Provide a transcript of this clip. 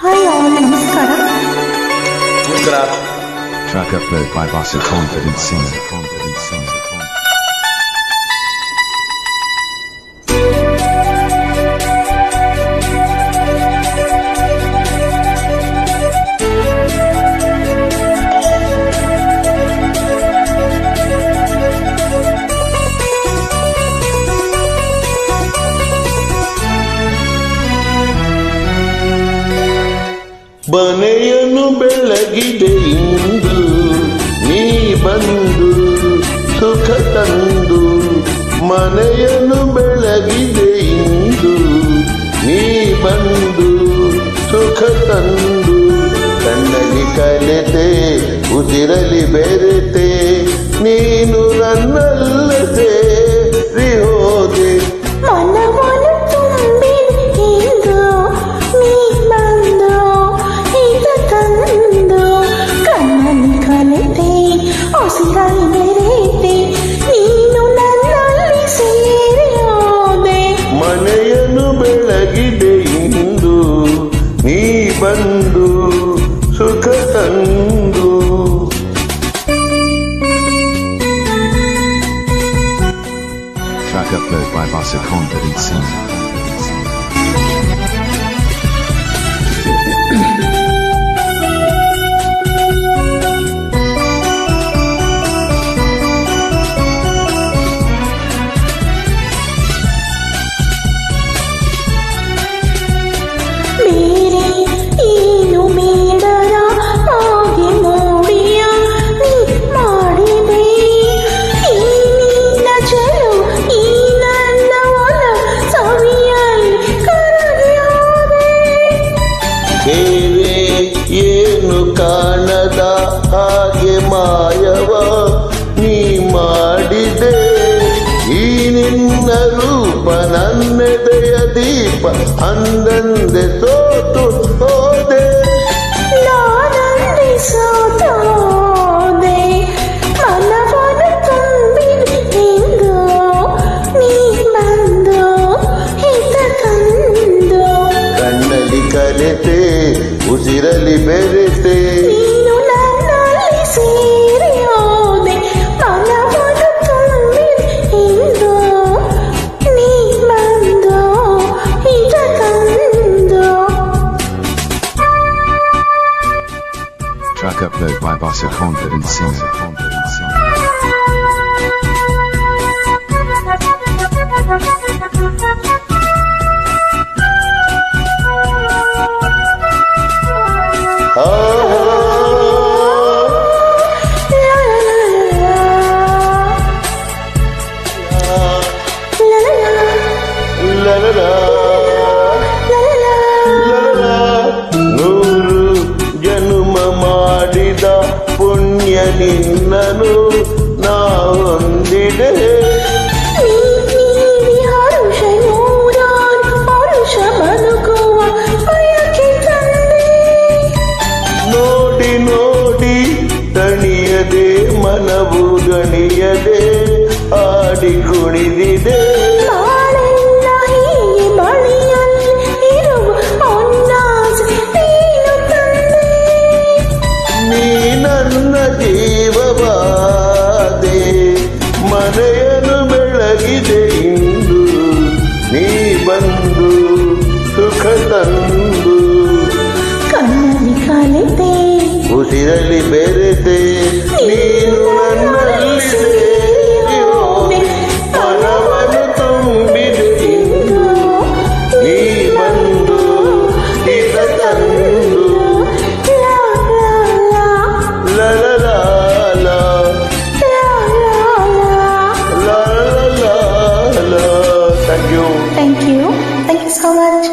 Hi all, ನಮಸ್ಕಾರ. Track upload by Bossa Confident Singer. ಮನೆಯನ್ನು ಬೆಳಗಿದೆ ಇಂದು ನೀ ಬಂದು ಸುಖ ತಂದು. ಮನೆಯನ್ನು ಬೆಳಗಿದೆ ಇಂದು ನೀ ಬಂದು ಸುಖ ತಂದು. ಕಣ್ಣಲ್ಲಿ ಕಲೆತೆ ಉಸಿರಲಿ ಬೆರೆತೆ ನೀನು ನನ್ನಲ್ಲದೆ ಹೋದೆ. ಮನವನ್ನು ತುಂಬಿ ಇಂದು ನೀ ಬಂದು ಹಿತ ತಂದು. ಕಣ್ಣಲ್ಲಿ ಕಲೆತೆ ಉಸಿರಲಿ ಬೆರೆತೆ ನೀನು ನನ್ನಲ್ಲಿ ಸೇರಿ ಹೋದೆ. ಮನೆಯನ್ನು ಬೆಳಗಿದೆ ಇಂದು ನೀ ಬಂದು ಸುಖ ತಂದು. Track upload by Bossa Confident Singer. ಬೇರೆ ಏನು ಬೇಡರ ಹಾಗೆ ನೋಡಿಯ ನೀ ಮಾಡಿದೆ. ಈ ನಿನ್ನ ಚೆಲು ಈ ನನ್ನ ಒಲ ಸವಿಯಲ್ಲಿ ಕರಗಿ ಹೋದೆ. ಬೇರೆ ಏನು ಕಾಣದ ಹಾಗೆ ಮಾಯವ ನೀ ಮಾಡಿದೆ. ಈ ನಿನ್ನ ರೂಪ ನನ್ನೆದೆಯ ದೀಪ ಅಂದಂದೆ ಸೋತು ಹೋದೆ. ನಾನಂದಿ ಸೋತು ಹೋದೆ. ಮನವನ್ನು ತುಂಬಿ ಇಂದು ನೀ ಬಂದು ಹಿತ ತಂದು. ಕಣ್ಣಲ್ಲಿ ಕಲೆತೆ ಉಸಿರಲಿ ಬೆರೆತೆ ನೀನು ನನ್ನಲ್ಲಿ ಸೇರಿ ಹೋದೆ. ಮನವನ್ನು ತುಂಬಿ ಇಂದು ನೀ ಬಂದು ಹಿತ ತಂದು. Track upload by Bossa Confident Singer. ಆ ಲಲಲ ಲಲಲ. ನೂರು ಜನುಮ ಮಾಡಿದ ಪುಣ್ಯ ನಿನ್ನನು ನಾ ಹೊಂದಿದೆ. ನೀ ಹರುಷ ನೂರಾರು ಪರುಷ ಬದುಕುವ ಬಯಕೆ ತಂದೆ. ನೋಡಿ ನೋಡಿ ತಣಿಯದೆ ಮನವು ಗಣಿಯದೆ ಆಡಿ ಕುಣಿದಿದೆ. ನಾಳೆಲ್ಲ ಹೀಗೆ ಬಳಿಯಲ್ಲಿ ಇರುವ ಹೊನ್ನಾಸೆ ನೀನು ತಂದೆ. ನೀ ನನ್ನ ಜೀವವಾದೆ. ಮನೆಯನ್ನು ಬೆಳಗಿದೆ ಇಂದು ನೀ ಬಂದು ಸುಖ ತಂದು. ಕಣ್ಣಲ್ಲಿ ಕಲೆತೆ ಉಸಿರಲಿ ಬೆರೆತೆ ನೀನು ನನ್ನಲ್ಲಿ ಸೇರಿ ಹೋದೆ. ಮನವನ್ನು ತುಂಬಿದೆ ಇಂದು ನೀ ಬಂದು ಹಿತ ತಂದು. ಲಾ ಲಾ ಲಲಲ ಲಾ ಲಾ ಲಾ. ಲಲಲ. Thank you. Thank you so much.